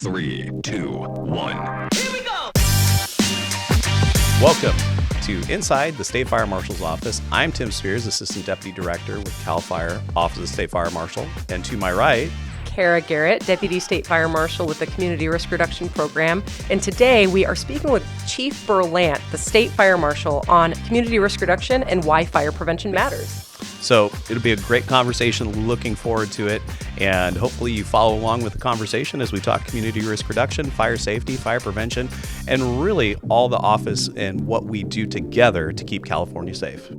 3, 2, 1. Here we go! Welcome to Inside the State Fire Marshal's office. I'm Tim Spears, Assistant Deputy Director with CAL FIRE, Office of the State Fire Marshal. And to my right, Garrett, Deputy State Fire Marshal with the Community Risk Reduction Program. And today we are speaking with Chief Berlant, the State Fire Marshal, on community risk reduction and why fire prevention matters. So it'll be a great conversation. Looking forward to it. And hopefully you follow along with the conversation as we talk community risk reduction, fire safety, fire prevention, and really all the office and what we do together to keep California safe.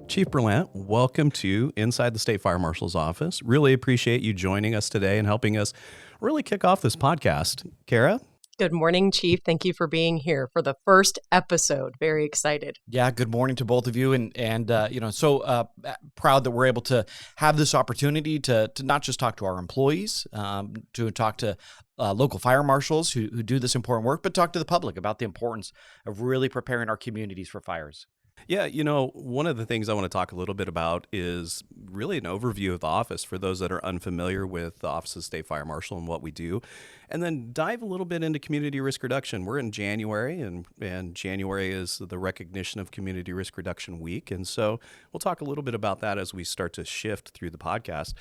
Chief Berlant, welcome to Inside the State Fire Marshal's office. Really appreciate you joining us today and helping us really kick off this podcast. Kara? Good morning, Chief. Thank you for being here for the first episode. Very excited. Yeah, good morning to both of you, and so proud that we're able to have this opportunity to not just talk to our employees, to talk to local fire marshals who do this important work, but talk to the public about the importance of really preparing our communities for fires. Yeah, one of the things I want to talk a little bit about is really an overview of the office for those that are unfamiliar with the Office of the State Fire Marshal and what we do, and then dive a little bit into community risk reduction. We're in January, and January is the recognition of Community Risk Reduction Week, and so we'll talk a little bit about that as we start to shift through the podcast.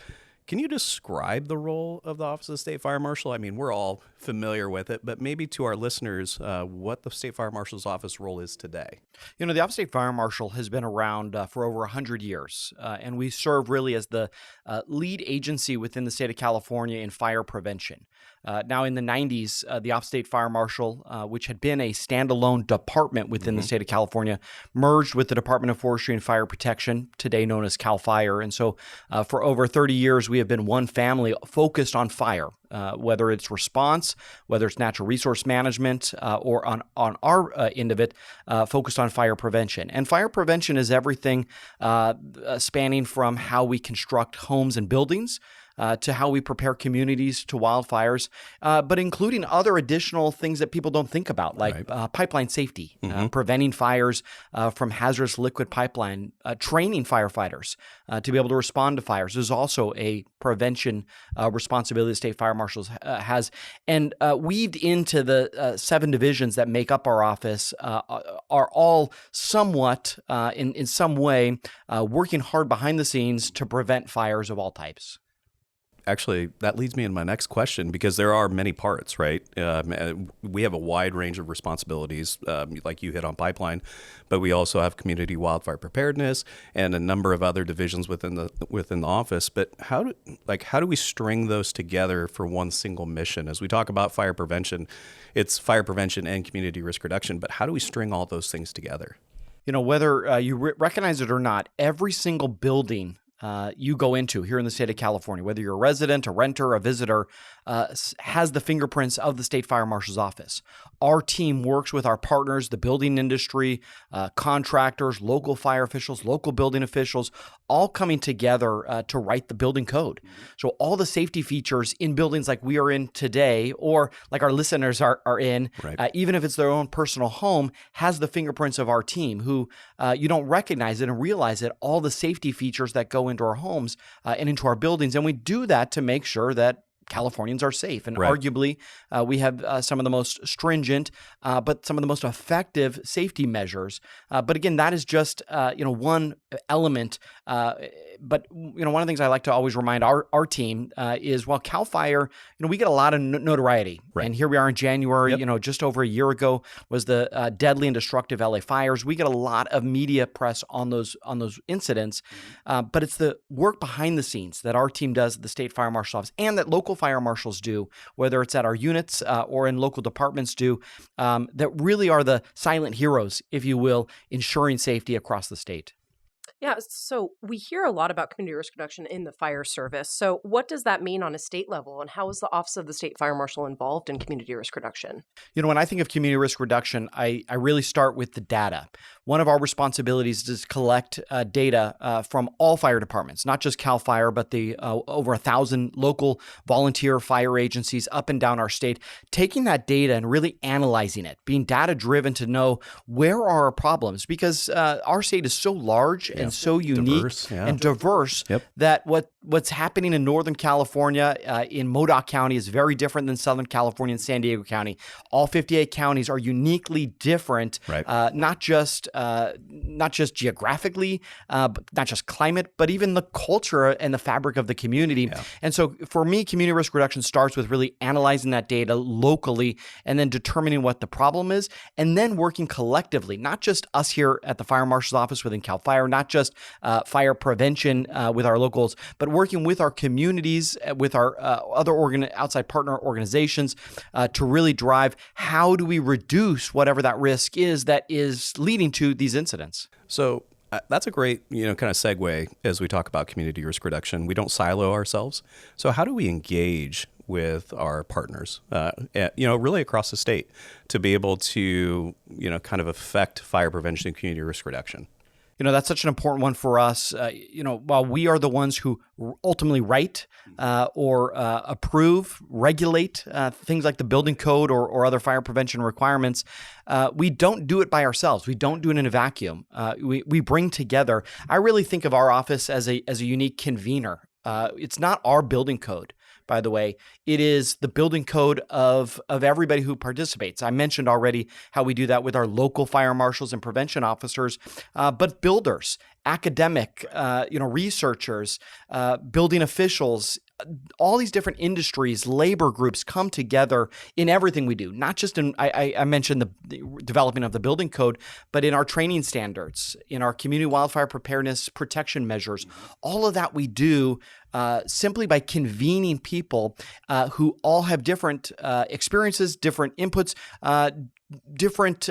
Can you describe the role of the Office of the State Fire Marshal? I mean, we're all familiar with it, but maybe to our listeners, what the State Fire Marshal's office role is today. The Office of State Fire Marshal has been around for over 100 years, and we serve really as the lead agency within the state of California in fire prevention. Now, in the 90s, the Office of State Fire Marshal, which had been a standalone department within the state of California, merged with the Department of Forestry and Fire Protection, today known as CAL FIRE. And so for over 30 years, we have been one family focused on fire. Whether it's response, whether it's natural resource management, or on our end of it, focused on fire prevention. And fire prevention is everything spanning from how we construct homes and buildings to how we prepare communities to wildfires, but including other additional things that people don't think about, like pipeline safety, preventing fires from hazardous liquid pipeline, training firefighters to be able to respond to fires is also a prevention responsibility the State Fire Marshal has. And weaved into the 7 divisions that make up our office are all somewhat, in some way, working hard behind the scenes to prevent fires of all types. Actually, that leads me into my next question, because there are many parts, right? We have a wide range of responsibilities, like you hit on pipeline, but we also have community wildfire preparedness and a number of other divisions within the office. But how do we string those together for one single mission? As we talk about fire prevention, it's fire prevention and community risk reduction, but how do we string all those things together? Whether you recognize it or not, every single building you go into here in the state of California, whether you're a resident, a renter, a visitor, has the fingerprints of the State Fire Marshal's office. Our team works with our partners, the building industry, contractors, local fire officials, local building officials, all coming together to write the building code. So all the safety features in buildings like we are in today, or like our listeners are in, even if it's their own personal home, has the fingerprints of our team, who you don't recognize it and realize it, all the safety features that go into our homes and into our buildings. And we do that to make sure that Californians are safe. And arguably, we have some of the most stringent, but some of the most effective safety measures. But again, that is just one element. But one of the things I like to always remind our team is, while CAL FIRE, we get a lot of notoriety. And here we are in January. Just over a year ago was the deadly and destructive LA fires. We get a lot of media press on those incidents. But it's the work behind the scenes that our team does at the State Fire Marshal's office, and that local fire marshals do, whether it's at our units or in local departments do, that really are the silent heroes, if you will, ensuring safety across the state. Yeah, so we hear a lot about community risk reduction in the fire service. So what does that mean on a state level, and how is the Office of the State Fire Marshal involved in community risk reduction? When I think of community risk reduction, I really start with the data. one of our responsibilities is to collect data from all fire departments, not just CAL FIRE, but the over 1,000 local volunteer fire agencies up and down our state, taking that data and really analyzing it, being data-driven to know where are our problems, because our state is so large and so unique and diverse that what's happening in Northern California, in Modoc County, is very different than Southern California and San Diego County. All 58 counties are uniquely different, not just geographically, not just climate, but even the culture and the fabric of the community. And so for me, community risk reduction starts with really analyzing that data locally and then determining what the problem is, and then working collectively, not just us here at the Fire Marshal's office within CAL FIRE, not just fire prevention with our locals, but working with our communities, with our other outside partner organizations to really drive how do we reduce whatever that risk is that is leading to these incidents. So that's a great, kind of segue as we talk about community risk reduction. We don't silo ourselves. So how do we engage with our partners, really across the state to be able to, kind of affect fire prevention and community risk reduction? That's such an important one for us. While we are the ones who ultimately write or approve, regulate things like the building code or other fire prevention requirements, we don't do it by ourselves. We don't do it in a vacuum. We bring together. I really think of our office as a unique convener. It's not our building code, by the way. It is the building code of everybody who participates. I mentioned already how we do that with our local fire marshals and prevention officers, but builders, academic, researchers, building officials, all these different industries, labor groups come together in everything we do, not just in, I mentioned the developing of the building code, but in our training standards, in our community wildfire preparedness protection measures. All of that we do simply by convening people who all have different experiences, different inputs, different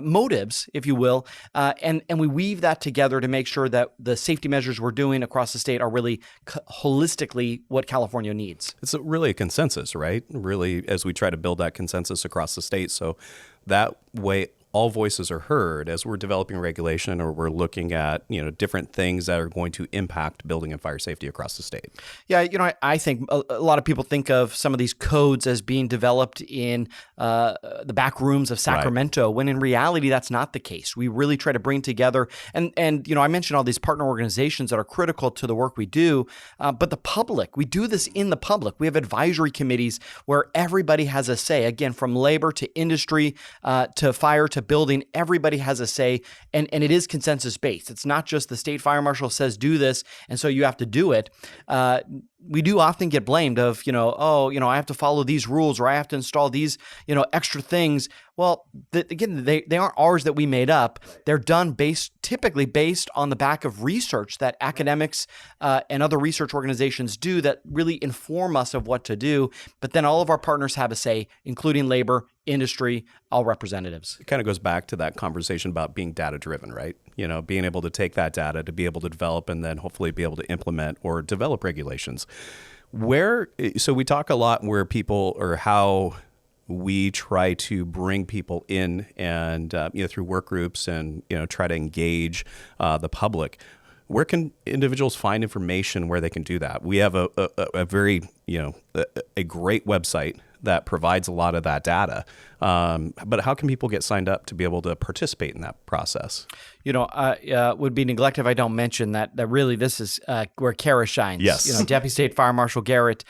motives, if you will, and we weave that together to make sure that the safety measures we're doing across the state are really holistically what California needs. It's really a consensus, right? Really, as we try to build that consensus across the state, so that way all voices are heard as we're developing regulation or we're looking at, different things that are going to impact building and fire safety across the state. Yeah, I think a lot of people think of some of these codes as being developed in the back rooms of Sacramento, when in reality, that's not the case. We really try to bring together, and I mentioned all these partner organizations that are critical to the work we do, but the public, we do this in the public. We have advisory committees where everybody has a say, again, from labor to industry to fire to building, everybody has a say, and it is consensus-based. It's not just the state fire marshal says do this, and so you have to do it. We do often get blamed of, I have to follow these rules or I have to install these, extra things. Well, again, they aren't ours that we made up. They're done typically based on the back of research that academics and other research organizations do that really inform us of what to do. But then all of our partners have a say, including labor, industry, all representatives. It kind of goes back to that conversation about being data-driven, right? Being able to take that data to be able to develop and then hopefully be able to implement or develop regulations. So we talk a lot where people or how we try to bring people in and, through work groups and, try to engage the public. Where can individuals find information where they can do that? We have a very, a great website that provides a lot of that data. But how can people get signed up to be able to participate in that process? Would be neglected if I don't mention that really this is where Kara shines. Yes. Deputy State Fire Marshal Garrett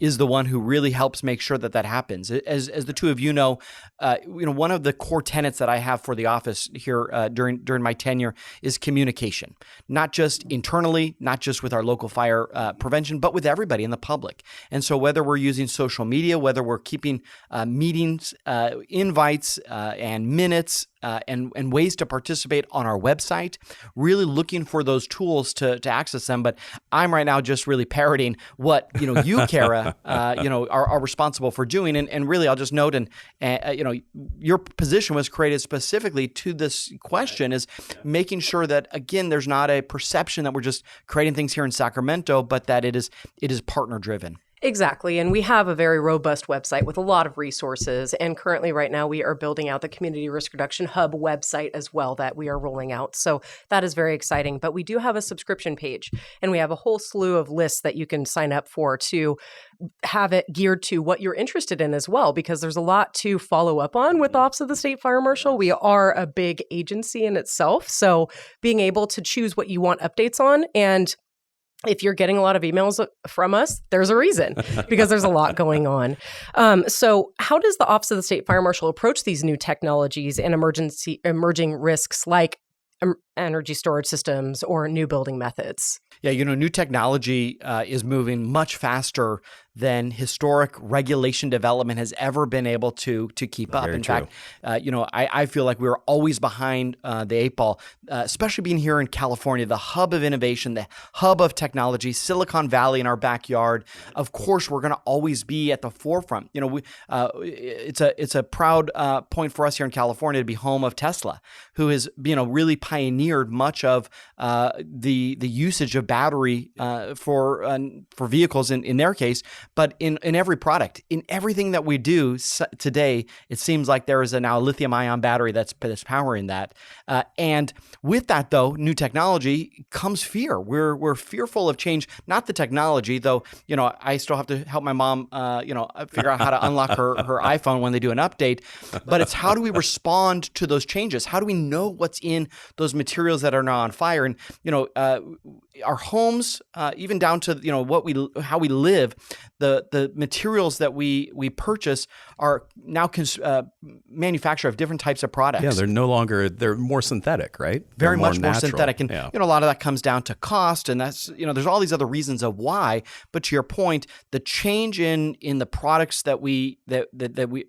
is the one who really helps make sure that happens. As the two of you know, one of the core tenets that I have for the office here during my tenure is communication, not just internally, not just with our local fire prevention, but with everybody in the public. And so whether we're using social media, whether we're keeping meetings, invites, and minutes, and ways to participate on our website, really looking for those tools to access them. But I'm right now just really parroting what you, Kara, are responsible for doing. And really, I'll just note, and your position was created specifically to this question, is making sure that, again, there's not a perception that we're just creating things here in Sacramento, but that it is partner driven. Exactly. And we have a very robust website with a lot of resources. And currently, right now, we are building out the Community Risk Reduction Hub website as well that we are rolling out. So that is very exciting. But we do have a subscription page, and we have a whole slew of lists that you can sign up for to have it geared to what you're interested in as well, because there's a lot to follow up on with the Office of the State Fire Marshal. We are a big agency in itself. So being able to choose what you want updates on, and if you're getting a lot of emails from us, there's a reason, because there's a lot going on. So how does the Office of the State Fire Marshal approach these new technologies and emerging risks like energy storage systems or new building methods? Yeah, new technology is moving much faster than historic regulation development has ever been able to keep up. Very In true. fact, I feel like we were always behind the eight ball, especially being here in California, the hub of innovation, the hub of technology, Silicon Valley in our backyard. Of course, we're going to always be at the forefront. It's a proud point for us here in California to be home of Tesla, who has really pioneered much of the usage of battery for vehicles in their case. But in every product, in everything that we do today, it seems like there is now a lithium-ion battery that's powering that. And with that, though, new technology comes fear. We're fearful of change, not the technology, though. I still have to help my mom, figure out how to unlock her iPhone when they do an update. But it's how do we respond to those changes? How do we know what's in those materials that are now on fire? And our homes, even down to how we live. The materials that we purchase are now manufactured of different types of products. Yeah, they're more synthetic, right? Very They're much more natural. synthetic. And Yeah. a lot of that comes down to cost, and that's, there's all these other reasons of why. But to your point, the change in the products that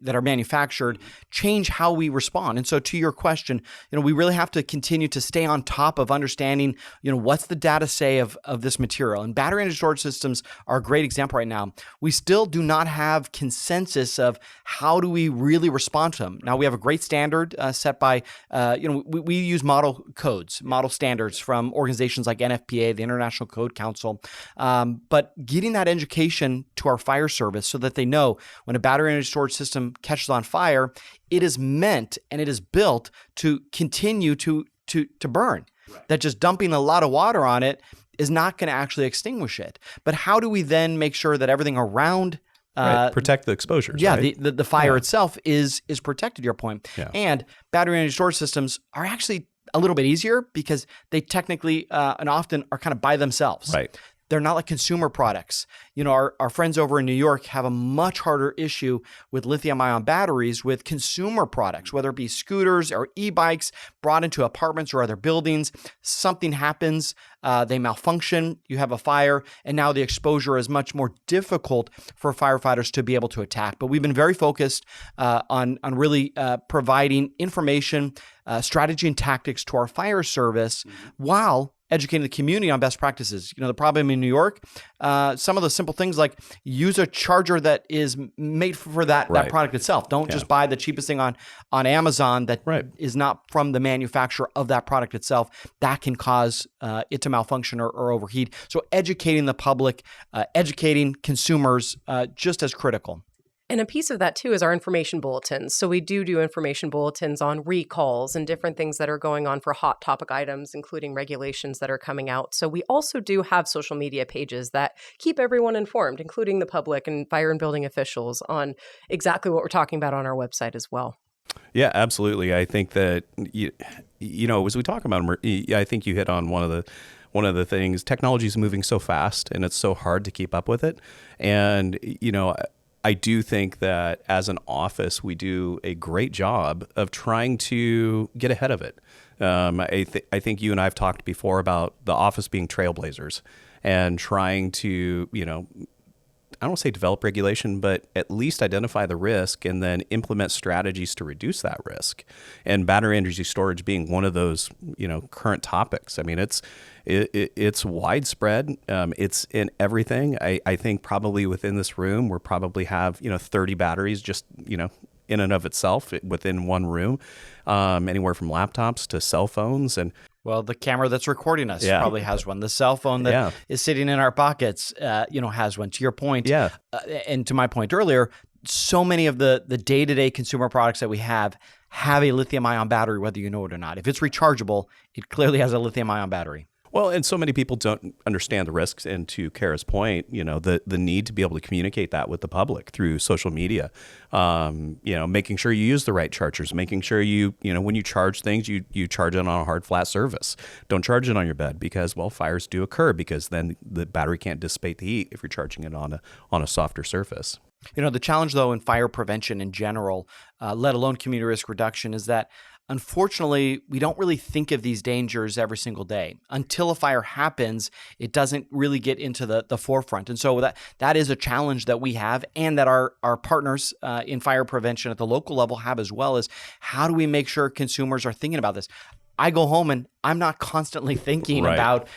are manufactured change how we respond. And so to your question, we really have to continue to stay on top of understanding, what's the data say of this material. And battery energy storage systems are a great example right now. We still do not have consensus of how do we really respond to them. Now, we have a great standard set by, we use model standards from organizations like NFPA, the International Code Council. But getting that education to our fire service so that they know when a battery energy storage system catches on fire, it is meant and it is built to continue to burn. Right. That just dumping a lot of water on it is not going to actually extinguish it. But how do we then make sure that everything around protect the exposures? Yeah, right? the fire itself is protected, to your point. Yeah. And battery energy storage systems are actually a little bit easier because they technically and often are kind of by themselves. Right. They're not like consumer products. Our friends over in New York have a much harder issue with lithium-ion batteries with consumer products, whether it be scooters or e-bikes brought into apartments or other buildings. Something happens, they malfunction, you have a fire, and now the exposure is much more difficult for firefighters to be able to attack. But we've been very focused on really providing information, strategy, and tactics to our fire service while educating the community on best practices. The problem in New York, some of the simple things like use a charger that is made for that product itself. Don't just buy the cheapest thing on Amazon that is not from the manufacturer of that product itself. That can cause it to malfunction or overheat. So educating the public, educating consumers, just as critical. And a piece of that, too, is our information bulletins. So we do information bulletins on recalls and different things that are going on for hot topic items, including regulations that are coming out. So we also do have social media pages that keep everyone informed, including the public and fire and building officials, on exactly what we're talking about on our website as well. Yeah, absolutely. I think that, as we talk about, I think you hit on one of the things. Technology is moving so fast and it's so hard to keep up with it. And, I do think that as an office, we do a great job of trying to get ahead of it. I think you and I have talked before about the office being trailblazers and trying to, I don't want to say develop regulation, but at least identify the risk and then implement strategies to reduce that risk. And battery energy storage being one of those, current topics. I mean, it's widespread. It's in everything. I think probably within this room, we probably have, 30 batteries just, in and of itself within one room, anywhere from laptops to cell phones. And Well, the camera that's recording us Yeah. probably has one. The cell phone that Yeah. is sitting in our pockets, has one. To your point, Yeah. And to my point earlier, so many of the day-to-day consumer products that we have a lithium-ion battery, whether you know it or not. If it's rechargeable, it clearly has a lithium-ion battery. Well, and so many people don't understand the risks. And to Kara's point, the need to be able to communicate that with the public through social media, making sure you use the right chargers, making sure when you charge things, you charge it on a hard, flat surface. Don't charge it on your bed because, well, fires do occur because then the battery can't dissipate the heat if you're charging it on a softer surface. The challenge, though, in fire prevention in general, let alone community risk reduction, is that unfortunately, we don't really think of these dangers every single day. Until a fire happens, it doesn't really get into the forefront. And so that is a challenge that we have and that our partners in fire prevention at the local level have as well, is how do we make sure consumers are thinking about this? I go home and I'm not constantly thinking Right. about,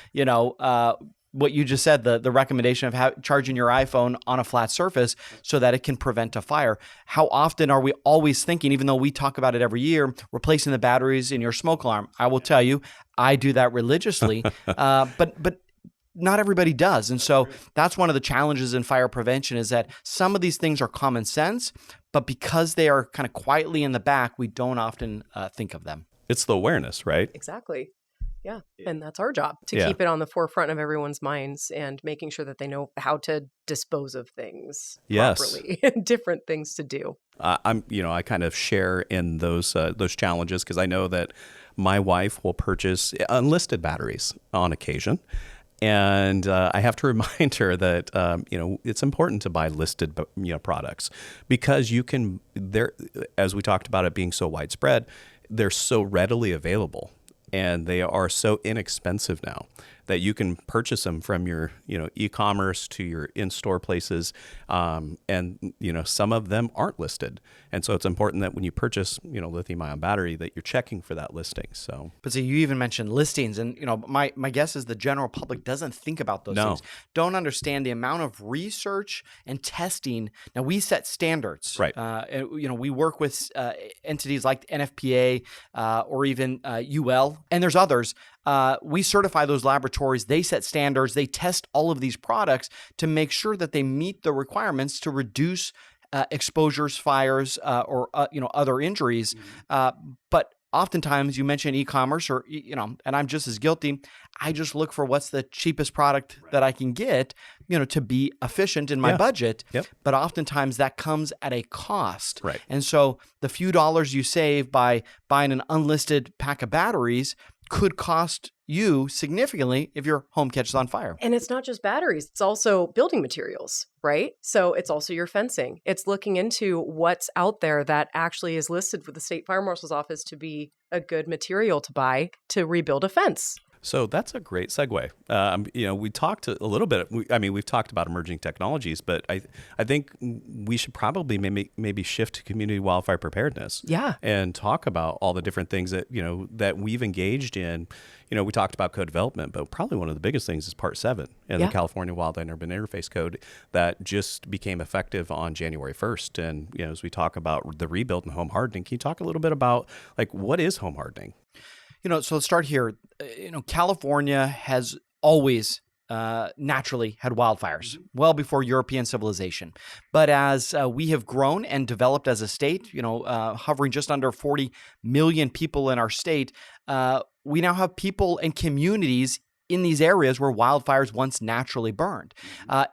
what you just said, the recommendation of charging your iPhone on a flat surface so that it can prevent a fire. How often are we always thinking, even though we talk about it every year, replacing the batteries in your smoke alarm? I will tell you, I do that religiously, but not everybody does. And so that's one of the challenges in fire prevention, is that some of these things are common sense, but because they are kind of quietly in the back, we don't often think of them. It's the awareness, right? Exactly. Yeah. And that's our job, to Yeah. keep it on the forefront of everyone's minds and making sure that they know how to dispose of things Yes. properly and different things to do. I kind of share in those challenges because I know that my wife will purchase unlisted batteries on occasion. And I have to remind her that, it's important to buy listed, products because as we talked about it being so widespread, they're so readily available. And they are so inexpensive now that you can purchase them from your, e-commerce to your in-store places. And some of them aren't listed. And so it's important that when you purchase, lithium-ion battery, that you're checking for that listing. So, But see, you even mentioned listings, and my guess is the general public doesn't think about those No. things, don't understand the amount of research and testing. Now, we set standards, Right. We work with entities like NFPA or even UL, and there's others. We certify those laboratories. They set standards. They test all of these products to make sure that they meet the requirements to reduce exposures, fires, or other injuries. But oftentimes, you mention e-commerce, or and I'm just as guilty. I just look for what's the cheapest product that I can get, to be efficient in my Yeah. budget. Yep. But oftentimes that comes at a cost. Right. And so the few dollars you save by buying an unlisted pack of batteries could cost you significantly if your home catches on fire. And it's not just batteries, it's also building materials, right? So it's also your fencing. It's looking into what's out there that actually is listed with the State Fire Marshal's office to be a good material to buy to rebuild a fence. So that's a great segue. We talked a little bit. We've talked about emerging technologies, but I think we should probably maybe shift to community wildfire preparedness. Yeah. And talk about all the different things that that we've engaged in. We talked about code development, but probably one of the biggest things is Part 7 in the California Wildland and Urban Interface Code that just became effective on January 1st. And as we talk about the rebuild and home hardening, can you talk a little bit about what is home hardening? So let's start here. California has always naturally had wildfires, well before European civilization. But as we have grown and developed as a state, hovering just under 40 million people in our state, we now have people and communities in these areas where wildfires once naturally burned.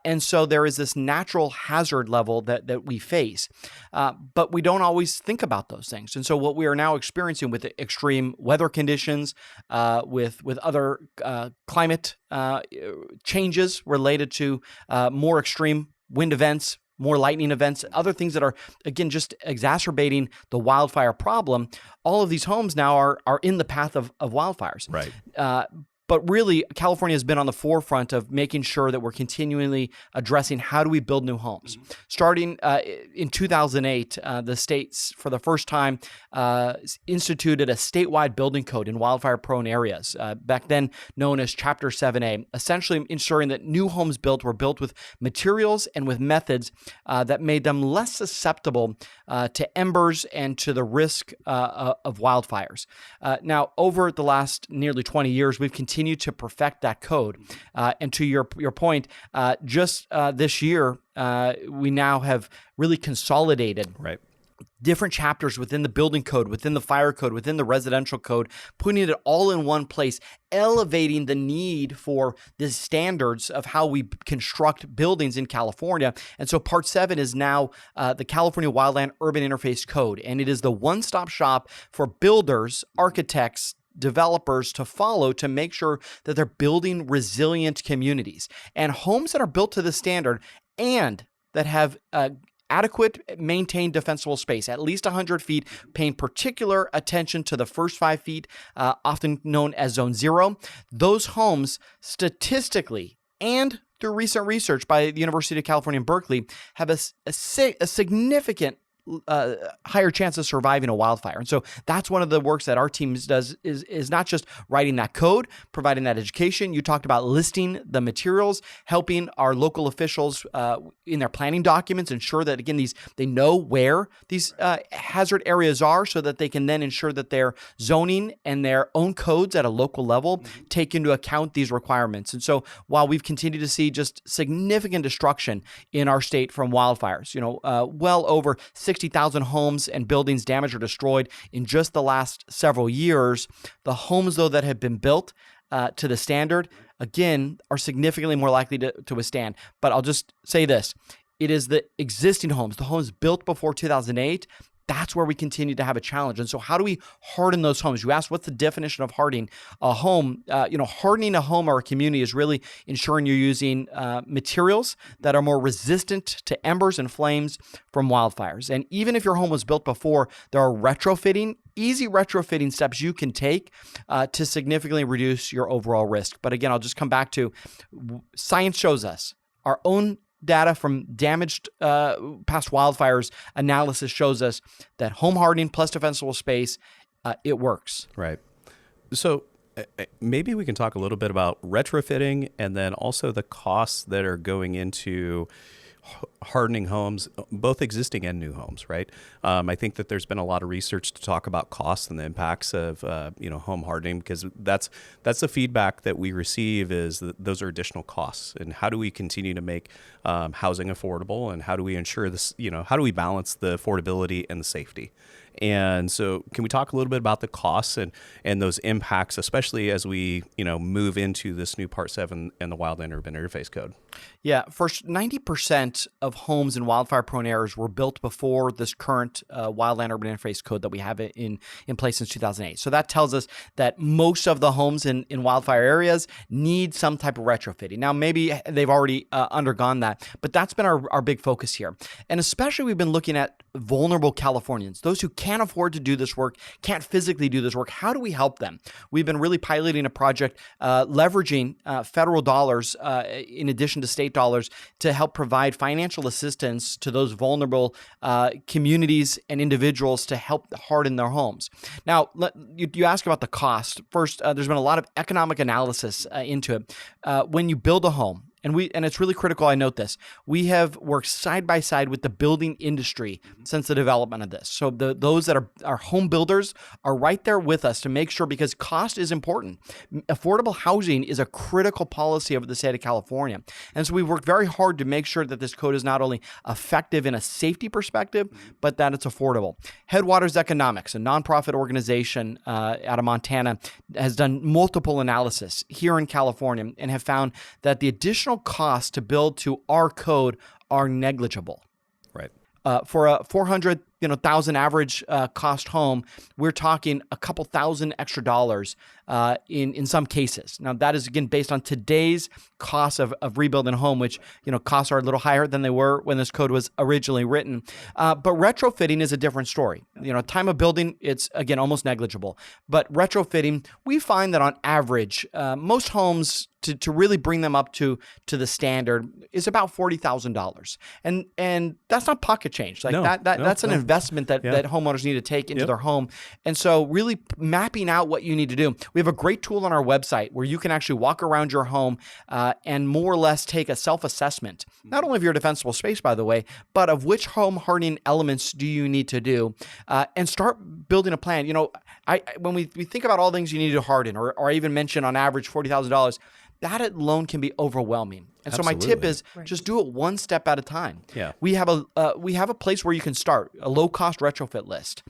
And so there is this natural hazard level that we face, but we don't always think about those things. And so what we are now experiencing with extreme weather conditions, with other climate changes related to more extreme wind events, more lightning events, other things that are, again, just exacerbating the wildfire problem, all of these homes now are in the path of wildfires. Right. But really, California has been on the forefront of making sure that we're continually addressing how do we build new homes. Starting in 2008, the states, for the first time, instituted a statewide building code in wildfire-prone areas, back then known as Chapter 7A, essentially ensuring that new homes built were built with materials and with methods that made them less susceptible to embers and to the risk of wildfires. Now, over the last nearly 20 years, we've continued to perfect that code. And to your point, just this year, we now have really consolidated different chapters within the building code, within the fire code, within the residential code, putting it all in one place, elevating the need for the standards of how we construct buildings in California. And so Part 7 is now the California Wildland Urban Interface Code, and it is the one-stop shop for builders, architects, developers to follow to make sure that they're building resilient communities. And homes that are built to the standard and that have adequate maintained defensible space, at least 100 feet, paying particular attention to the first 5 feet, often known as Zone 0. Those homes statistically and through recent research by the University of California in Berkeley have a significant higher chance of surviving a wildfire. And so that's one of the works that our team does is not just writing that code, providing that education. You talked about listing the materials, helping our local officials in their planning documents ensure that, again, they know where these hazard areas are so that they can then ensure that their zoning and their own codes at a local level take into account these requirements. And so while we've continued to see just significant destruction in our state from wildfires, well over 60,000 homes and buildings damaged or destroyed in just the last several years. The homes, though, that have been built to the standard, again, are significantly more likely to withstand. But I'll just say this. It is the existing homes, the homes built before 2008, that's where we continue to have a challenge. And so how do we harden those homes? You asked, what's the definition of hardening a home? Hardening a home or a community is really ensuring you're using materials that are more resistant to embers and flames from wildfires. And even if your home was built before, there are easy retrofitting steps you can take to significantly reduce your overall risk. But again, I'll just come back to science shows us, our own data from damaged past wildfires analysis shows us that home hardening plus defensible space, it works. Right. So maybe we can talk a little bit about retrofitting and then also the costs that are going into hardening homes, both existing and new homes, right? I think that there's been a lot of research to talk about costs and the impacts of, home hardening, because that's the feedback that we receive is that those are additional costs. And how do we continue to make housing affordable, and how do we ensure this, how do we balance the affordability and the safety? And so can we talk a little bit about the costs and those impacts, especially as we, move into this new Part 7 and the Wildland Urban Interface Code? Yeah, first, 90% of homes in wildfire-prone areas were built before this current Wildland Urban Interface Code that we have in place since 2008. So that tells us that most of the homes in wildfire areas need some type of retrofitting. Now, maybe they've already undergone that, but that's been our big focus here. And especially we've been looking at vulnerable Californians, those who can't afford to do this work, can't physically do this work. How do we help them? We've been really piloting a project leveraging federal dollars in addition to state dollars to help provide financial assistance to those vulnerable communities and individuals to help harden their homes. Now, you ask about the cost. First, there's been a lot of economic analysis into it. When you build a home, and it's really critical I note this, we have worked side by side with the building industry since the development of this. So those that are home builders are right there with us to make sure, because cost is important. Affordable housing is a critical policy of the state of California. And so we've worked very hard to make sure that this code is not only effective in a safety perspective, but that it's affordable. Headwaters Economics, a nonprofit organization out of Montana, has done multiple analysis here in California and have found that the additional costs to build to our code are negligible. Right. For a $400 $1,000 average cost home, we're talking a couple thousand extra dollars in some cases. Now, that is, again, based on today's cost of rebuilding a home, which, costs are a little higher than they were when this code was originally written. But retrofitting is a different story. Time of building, it's, again, almost negligible. But retrofitting, we find that on average, most homes, to really bring them up to the standard, is about $40,000, and that's not pocket change. Like that's an investment that homeowners need to take into their home. And so, really mapping out what you need to do. We have a great tool on our website where you can actually walk around your home and more or less take a self-assessment, not only of your defensible space, by the way, but of which home hardening elements do you need to do, and start building a plan. When we think about all things you need to harden, or I even mention on average $40,000. That alone can be overwhelming. And so my tip is just do it one step at a time. Yeah. We have a place where you can start, a low-cost retrofit list.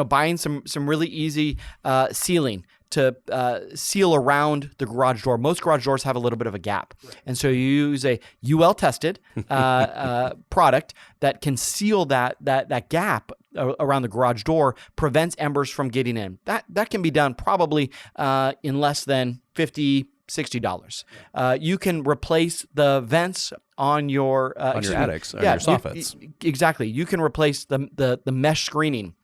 Buying some really easy sealing to seal around the garage door. Most garage doors have a little bit of a gap. And so you use a UL-tested product that can seal that gap around the garage door, prevents embers from getting in. That can be done probably in less than $50-$60. You can replace the vents on your attics, on your soffits. Exactly. You can replace the mesh screening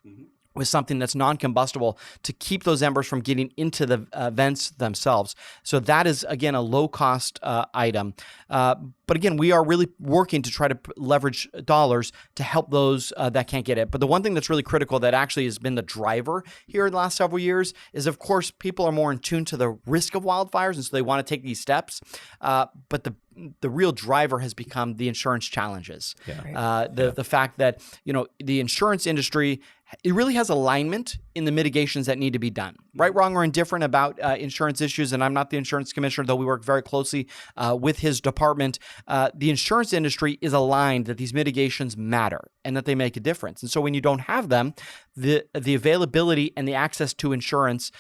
with something that's non-combustible to keep those embers from getting into the vents themselves. So that is, again, a low-cost item. But again, we are really working to try to leverage dollars to help those that can't get it. But the one thing that's really critical that actually has been the driver here in the last several years is, of course, people are more in tune to the risk of wildfires, and so they want to take these steps. But the real driver has become the insurance challenges. The fact that, the insurance industry, it really has alignment in the mitigations that need to be done. Right, wrong, or indifferent about insurance issues, and I'm not the insurance commissioner, though we work very closely with his department. The insurance industry is aligned that these mitigations matter and that they make a difference. And so when you don't have them, the availability and the access to insurance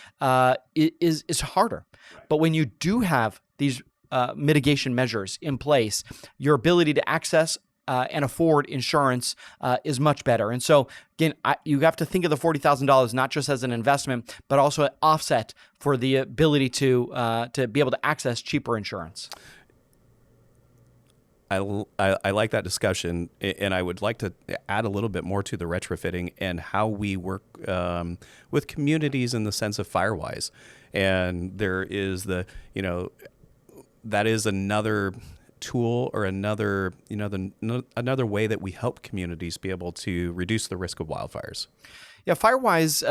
is harder. But when you do have these mitigation measures in place, your ability to access and afford insurance is much better. And so, again, you have to think of the $40,000 not just as an investment, but also an offset for the ability to be able to access cheaper insurance. I like that discussion, and I would like to add a little bit more to the retrofitting and how we work with communities in the sense of Firewise. And there is that is another tool or another way that we help communities be able to reduce the risk of wildfires. Yeah, Firewise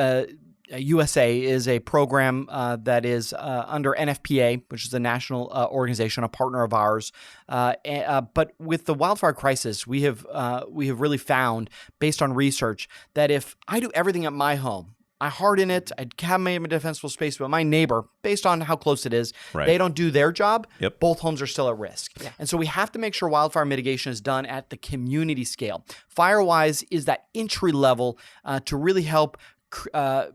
USA is a program that is under NFPA, which is a national organization, a partner of ours. But with the wildfire crisis, we have really found, based on research, that if I do everything at my home, I harden it, I have my defensible space, but my neighbor, based on how close it is, they don't do their job, both homes are still at risk. Yeah. And so we have to make sure wildfire mitigation is done at the community scale. Firewise is that entry level to really help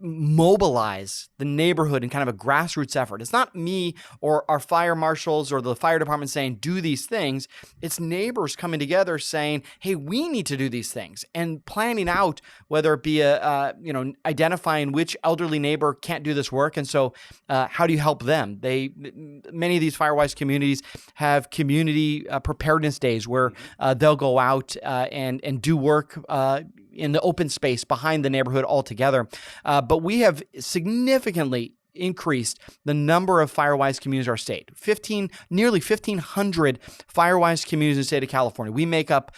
mobilize the neighborhood in kind of a grassroots effort. It's not me or our fire marshals or the fire department saying, do these things. It's neighbors coming together saying, hey, we need to do these things, and planning out whether it be identifying which elderly neighbor can't do this work. And so how do you help them? Many of these Firewise communities have community preparedness days where they'll go out and do work in the open space behind the neighborhood altogether. But we have significantly increased the number of Firewise communities in our state. Nearly 1,500 Firewise communities in the state of California. We make up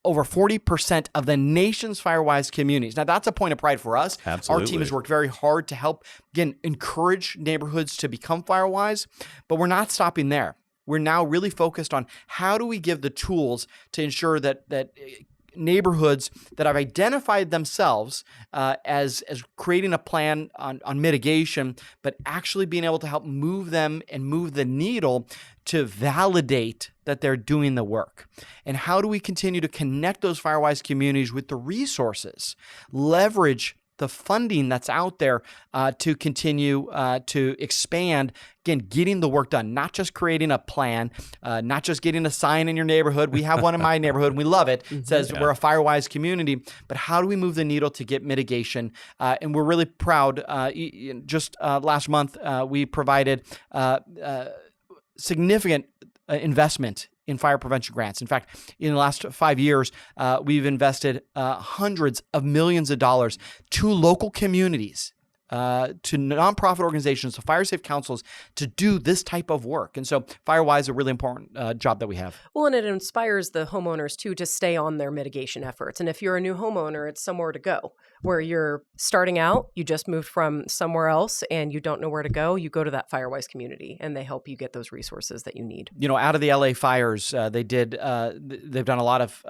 over 40% of the nation's Firewise communities. Now, that's a point of pride for us. Absolutely. Our team has worked very hard to help, again, encourage neighborhoods to become Firewise, but we're not stopping there. We're now really focused on how do we give the tools to ensure that neighborhoods that have identified themselves as creating a plan on mitigation, but actually being able to help move them and move the needle to validate that they're doing the work. And how do we continue to connect those Firewise communities with the resources, leverage the funding that's out there to continue to expand. Again, getting the work done, not just creating a plan, not just getting a sign in your neighborhood. We have one in my neighborhood and we love it. It says we're a FireWise community, but how do we move the needle to get mitigation? And we're really proud. Just last month, we provided significant investment in fire prevention grants. In fact, in the last 5 years, we've invested hundreds of millions of dollars to local communities, to nonprofit organizations, to fire safe councils to do this type of work. And so FireWise is a really important job that we have. Well, and it inspires the homeowners too to stay on their mitigation efforts. And if you're a new homeowner, it's somewhere to go. Where you're starting out, you just moved from somewhere else and you don't know where to go, you go to that FireWise community and they help you get those resources that you need. Out of the LA fires, they've done a lot of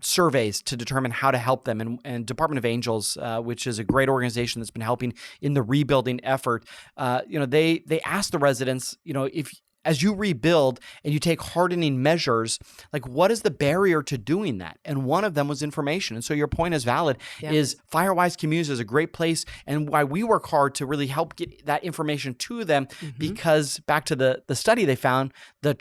surveys to determine how to help them. And Department of Angels, which is a great organization that's been helping in the rebuilding effort, they asked the residents, if as you rebuild and you take hardening measures, like what is the barrier to doing that? And one of them was information. And so your point is valid, is FireWise Communities is a great place, and why we work hard to really help get that information to them, because back to the study they found, the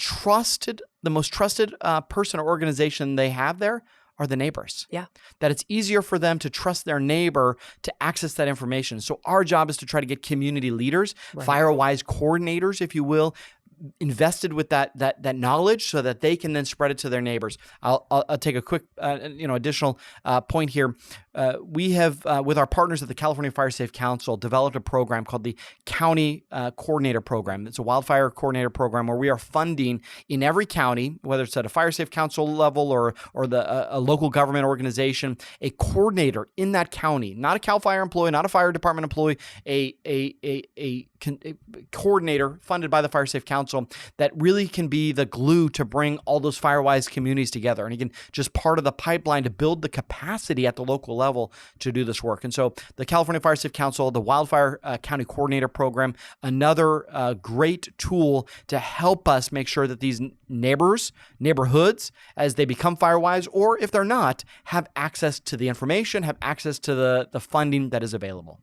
most trusted person or organization they have there are the neighbors. Yeah. That it's easier for them to trust their neighbor to access that information. So our job is to try to get community leaders, FireWise coordinators, if you will, invested with that knowledge so that they can then spread it to their neighbors. I'll take a quick additional point here. We have, with our partners at the California Fire Safe Council, developed a program called the County Coordinator Program. It's a wildfire coordinator program where we are funding in every county, whether it's at a Fire Safe Council level or a local government organization, a coordinator in that county, not a CAL FIRE employee, not a fire department employee, a coordinator funded by the Fire Safe Council that really can be the glue to bring all those FireWise communities together. And again, just part of the pipeline to build the capacity at the local level to do this work. And so the California Fire Safe Council, the Wildfire County Coordinator Program, another great tool to help us make sure that these neighborhoods, as they become FireWise, or if they're not, have access to the information, have access to the funding that is available.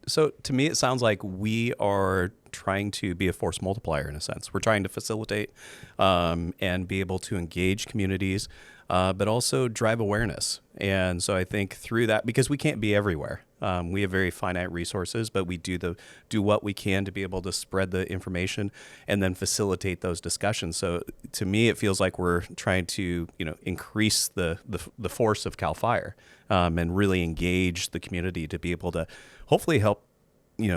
So to me, it sounds like we are trying to be a force multiplier in a sense. We're trying to facilitate and be able to engage communities, but also drive awareness. And so I think through that, because we can't be everywhere, we have very finite resources, but we do what we can to be able to spread the information and then facilitate those discussions. So to me, it feels like we're trying to increase the force of CAL FIRE and really engage the community to be able to hopefully help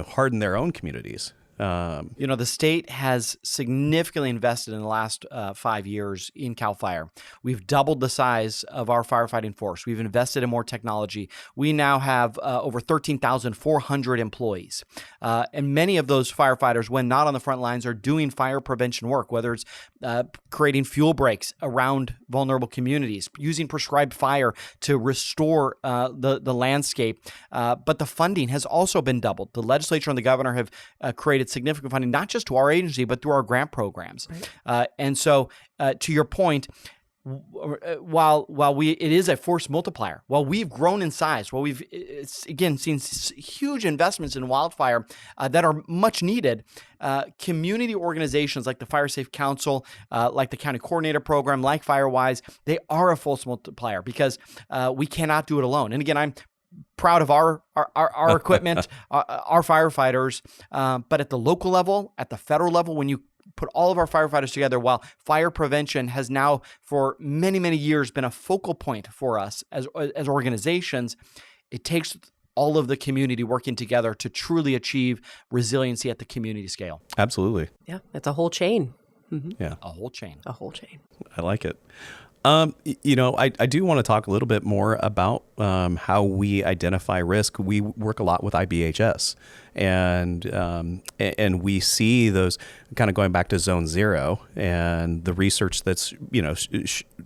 harden their own communities. The state has significantly invested in the last 5 years in CAL FIRE. We've doubled the size of our firefighting force. We've invested in more technology. We now have over 13,400 employees. And many of those firefighters, when not on the front lines, are doing fire prevention work, whether it's creating fuel breaks around vulnerable communities, using prescribed fire to restore the landscape. But the funding has also been doubled. The legislature and the governor have created significant funding, not just to our agency, but through our grant programs. Right. And so to your point, while it is a force multiplier, while we've grown in size, while we've again seen huge investments in wildfire that are much needed, community organizations like the Fire Safe Council, like the County Coordinator Program, like FireWise, they are a force multiplier because we cannot do it alone. And again, I'm proud of our equipment, our firefighters, but at the local level, at the federal level, when you put all of our firefighters together, while fire prevention has now for many, many years been a focal point for us as organizations, it takes all of the community working together to truly achieve resiliency at the community scale. Absolutely. Yeah, it's a whole chain. Mm-hmm. Yeah. A whole chain. A whole chain. I like it. I do want to talk a little bit more about how we identify risk. We work a lot with IBHS, and we see those kind of going back to Zone 0 and the research that's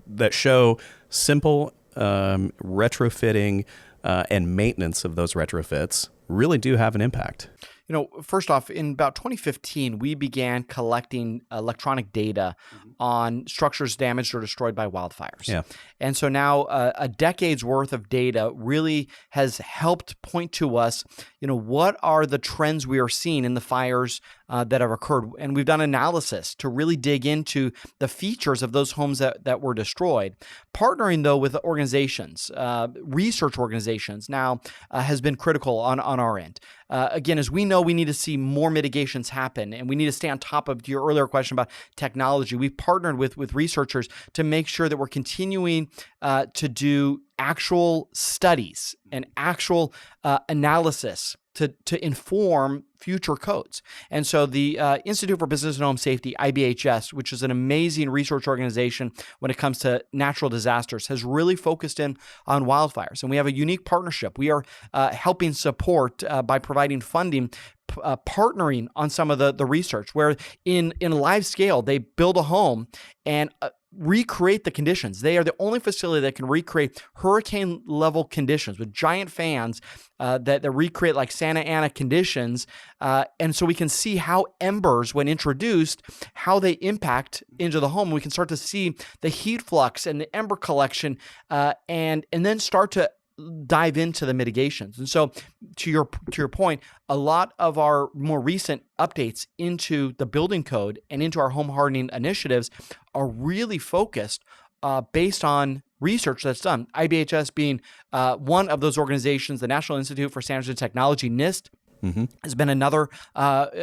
that show simple retrofitting and maintenance of those retrofits really do have an impact. First off, in about 2015, we began collecting electronic data on structures damaged or destroyed by wildfires. Yeah. And so now a decade's worth of data really has helped point to us, what are the trends we are seeing in the fires that have occurred. And we've done analysis to really dig into the features of those homes that were destroyed. Partnering, though, with organizations, research organizations now has been critical on our end. Again, as we know, we need to see more mitigations happen, and we need to stay on top of your earlier question about technology. We've partnered with researchers to make sure that we're continuing to do actual studies and actual analysis to inform future codes. And so the Institute for Business and Home Safety, IBHS, which is an amazing research organization when it comes to natural disasters, has really focused in on wildfires. And we have a unique partnership. We are helping support by providing funding, partnering on some of the research, where in live scale, they build a home and recreate the conditions. They are the only facility that can recreate hurricane level conditions with giant fans that recreate like Santa Ana conditions. And so we can see how embers, when introduced, how they impact into the home. We can start to see the heat flux and the ember collection and then start to dive into the mitigations. And so to your point, a lot of our more recent updates into the building code and into our home hardening initiatives are really focused based on research that's done. IBHS being one of those organizations, the National Institute for Standards and Technology, NIST, has been another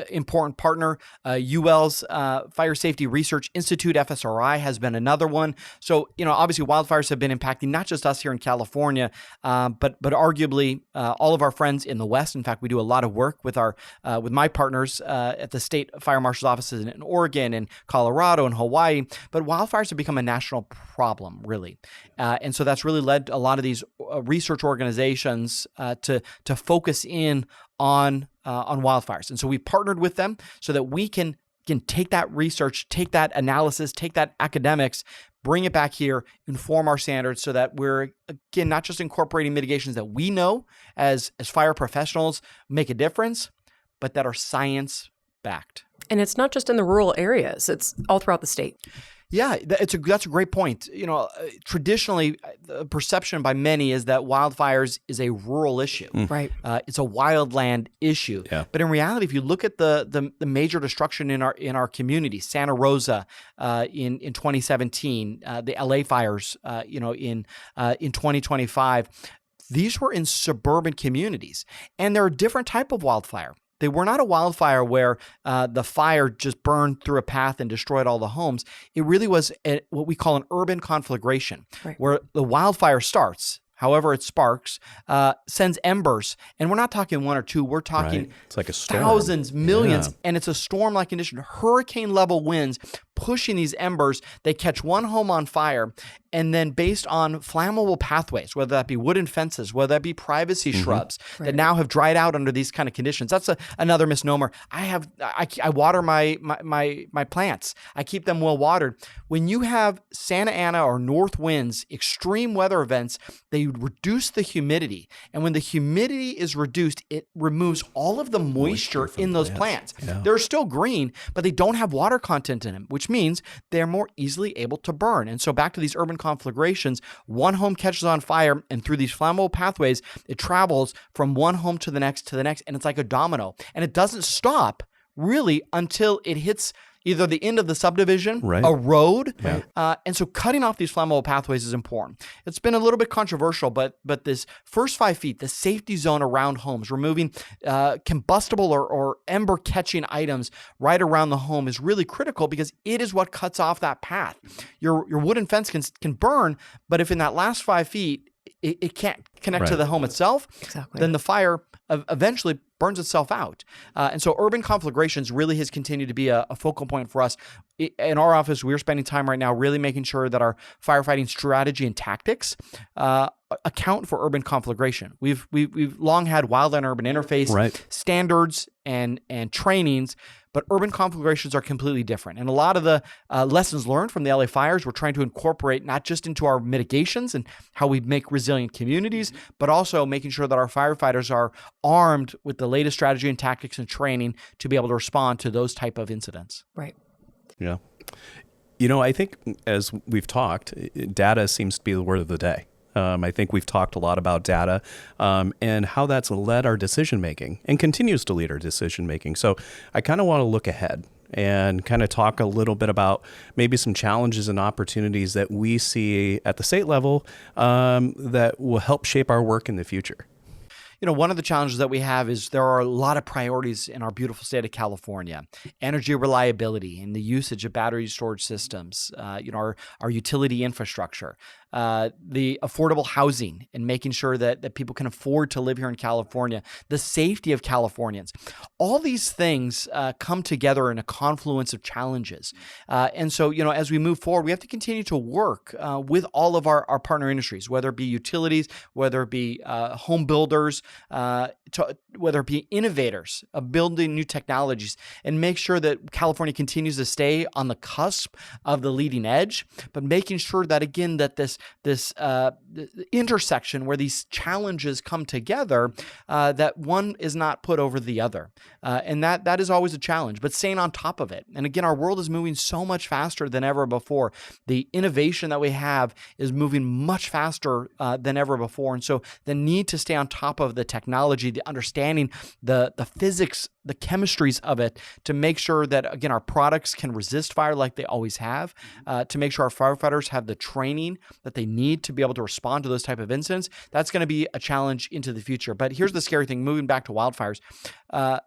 important partner. UL's Fire Safety Research Institute, FSRI, has been another one. So, obviously wildfires have been impacting not just us here in California, but arguably all of our friends in the West. In fact, we do a lot of work with with my partners at the State Fire Marshal's offices in Oregon and Colorado and Hawaii. But wildfires have become a national problem, really. And so that's really led a lot of these research organizations to focus in on wildfires. And so we partnered with them so that we can take that research, take that analysis, take that academics, bring it back here, inform our standards so that we're, again, not just incorporating mitigations that we know as fire professionals make a difference, but that are science-backed. And it's not just in the rural areas, it's all throughout the state. Yeah, that's a great point. Traditionally, the perception by many is that wildfires is a rural issue. Right. It's a wildland issue. Yeah. But in reality, if you look at the major destruction in our community, Santa Rosa in 2017, the LA fires, in 2025, these were in suburban communities, and they're a different type of wildfire. They were not a wildfire where the fire just burned through a path and destroyed all the homes. It really was what we call an urban conflagration, where the wildfire starts. However it sparks, sends embers. And we're not talking one or two. We're talking It's like a storm. thousands, millions. Yeah. And it's a storm-like condition. Hurricane-level winds pushing these embers. They catch one home on fire. And then based on flammable pathways, whether that be wooden fences, whether that be privacy shrubs that now have dried out under these kind of conditions. That's another misnomer. I water my plants. I keep them well watered. When you have Santa Ana or north winds, extreme weather events, they reduce the humidity. And when the humidity is reduced, it removes all of the moisture in those plants. Yeah. They're still green, but they don't have water content in them, which means they're more easily able to burn. And so back to these urban conflagrations, one home catches on fire, and through these flammable pathways, it travels from one home to the next, and it's like a domino. And it doesn't stop really until it hits either the end of the subdivision, a road. And so cutting off these flammable pathways is important. It's been a little bit controversial, but this first 5 feet, the safety zone around homes, removing combustible or ember-catching items right around the home is really critical because it is what cuts off that path. Your wooden fence can burn, but if in that last 5 feet, it can't connect to the home itself, then the fire eventually burns itself out. And so urban conflagrations really has continued to be a focal point for us. In our office, we're spending time right now really making sure that our firefighting strategy and tactics account for urban conflagration. We've long had wildland and urban interface standards and trainings, but urban conflagrations are completely different. And a lot of the lessons learned from the LA fires, we're trying to incorporate not just into our mitigations and how we make resilient communities, but also making sure that our firefighters are armed with the latest strategy and tactics and training to be able to respond to those type of incidents. Right. Yeah. I think as we've talked, data seems to be the word of the day. I think we've talked a lot about data and how that's led our decision making and continues to lead our decision making. So I kind of want to look ahead and kind of talk a little bit about maybe some challenges and opportunities that we see at the state level that will help shape our work in the future. One of the challenges that we have is there are a lot of priorities in our beautiful state of California. Energy reliability and the usage of battery storage systems, our utility infrastructure, the affordable housing and making sure that people can afford to live here in California, the safety of Californians. All these things come together in a confluence of challenges. And so, as we move forward, we have to continue to work with all of our partner industries, whether it be utilities, whether it be home builders, whether it be innovators of building new technologies, and make sure that California continues to stay on the cusp of the leading edge, but making sure that, again, that this intersection where these challenges come together, that one is not put over the other. And that is always a challenge, but staying on top of it. And again, our world is moving so much faster than ever before. The innovation that we have is moving much faster than ever before. And so the need to stay on top of the technology, the understanding, the physics, the chemistries of it, to make sure that, again, our products can resist fire like they always have, to make sure our firefighters have the training that they need to be able to respond to those type of incidents. That's going to be a challenge into the future. But here's the scary thing, moving back to wildfires,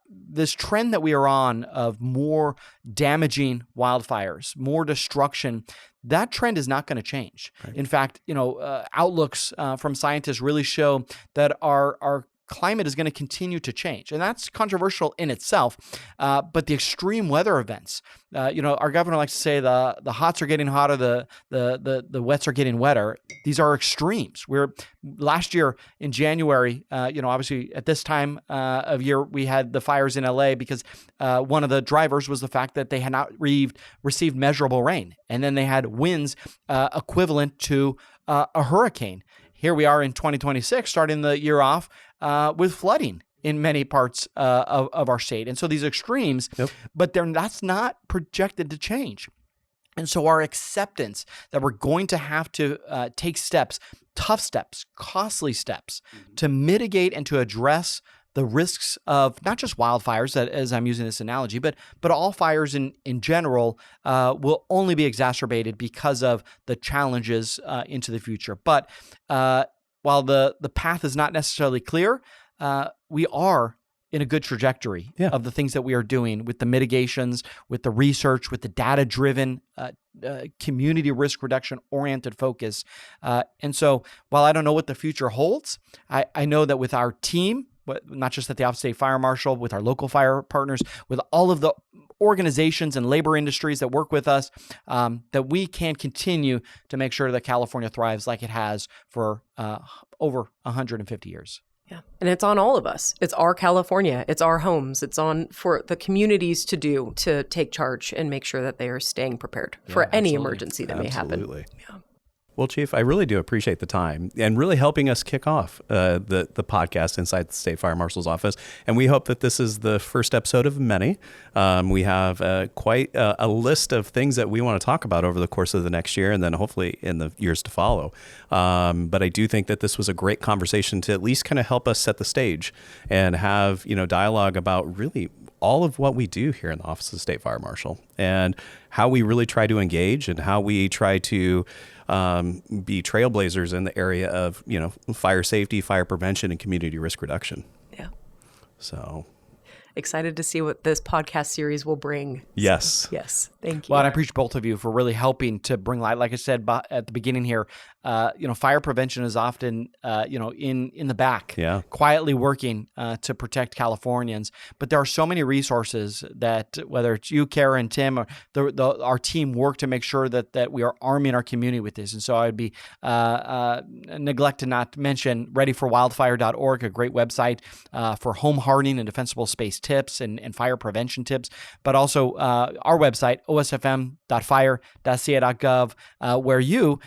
this trend that we are on of more damaging wildfires, more destruction, that trend is not going to change. Right. In fact, outlooks from scientists really show that our climate is going to continue to change. And that's controversial in itself. But the extreme weather events, our governor likes to say the hots are getting hotter, the wets are getting wetter. These are extremes. Last year in January, obviously at this time of year, we had the fires in LA because one of the drivers was the fact that they had not received measurable rain. And then they had winds equivalent to a hurricane. Here we are in 2026, starting the year off with flooding in many parts of our state. And so these extremes, but that's not projected to change. And so our acceptance that we're going to have to take steps, tough steps, costly steps, to mitigate and to address the risks of not just wildfires, that as I'm using this analogy, but all fires in general will only be exacerbated because of the challenges into the future. But while the path is not necessarily clear, we are in a good trajectory of the things that we are doing with the mitigations, with the research, with the data-driven, community risk reduction oriented focus. And so while I don't know what the future holds, I know that with our team, but not just at the Office of State Fire Marshal, with our local fire partners, with all of the organizations and labor industries that work with us, that we can continue to make sure that California thrives like it has for over 150 years. Yeah. And it's on all of us. It's our California. It's our homes. It's on for the communities to take charge and make sure that they are staying prepared for any emergency that may happen. Yeah. Well, Chief, I really do appreciate the time and really helping us kick off the podcast inside the State Fire Marshal's office. And we hope that this is the first episode of many. We have quite a list of things that we want to talk about over the course of the next year and then hopefully in the years to follow. But I do think that this was a great conversation to at least kind of help us set the stage and have, dialogue about really all of what we do here in the Office of the State Fire Marshal and how we really try to engage and how we try to be trailblazers in the area of, fire safety, fire prevention, and community risk reduction. Yeah. So. excited to see what this podcast series will bring. Yes. Yes. Thank you. Well, and I appreciate both of you for really helping to bring light. Like I said at the beginning here, fire prevention is often, in the back, quietly working to protect Californians. But there are so many resources that, whether it's you, Kara, and Tim, or our team work to make sure that we are arming our community with this. And so I'd be neglect to not mention readyforwildfire.org, a great website for home hardening and defensible space tips and fire prevention tips, but also our website, osfm.fire.ca.gov, where you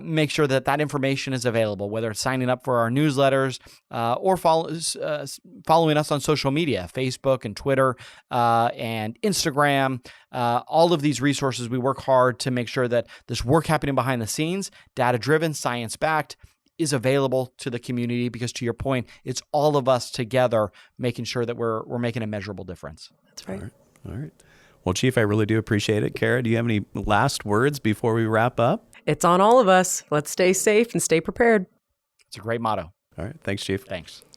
make sure that information is available, whether it's signing up for our newsletters or following us on social media, Facebook and Twitter and Instagram. All of these resources, we work hard to make sure that this work happening behind the scenes, data-driven, science-backed, is available to the community, because to your point, it's all of us together making sure that we're making a measurable difference. That's right. All right. Well, Chief, I really do appreciate it. Kara, do you have any last words before we wrap up? It's on all of us. Let's stay safe and stay prepared. It's a great motto. All right. Thanks, Chief. Thanks.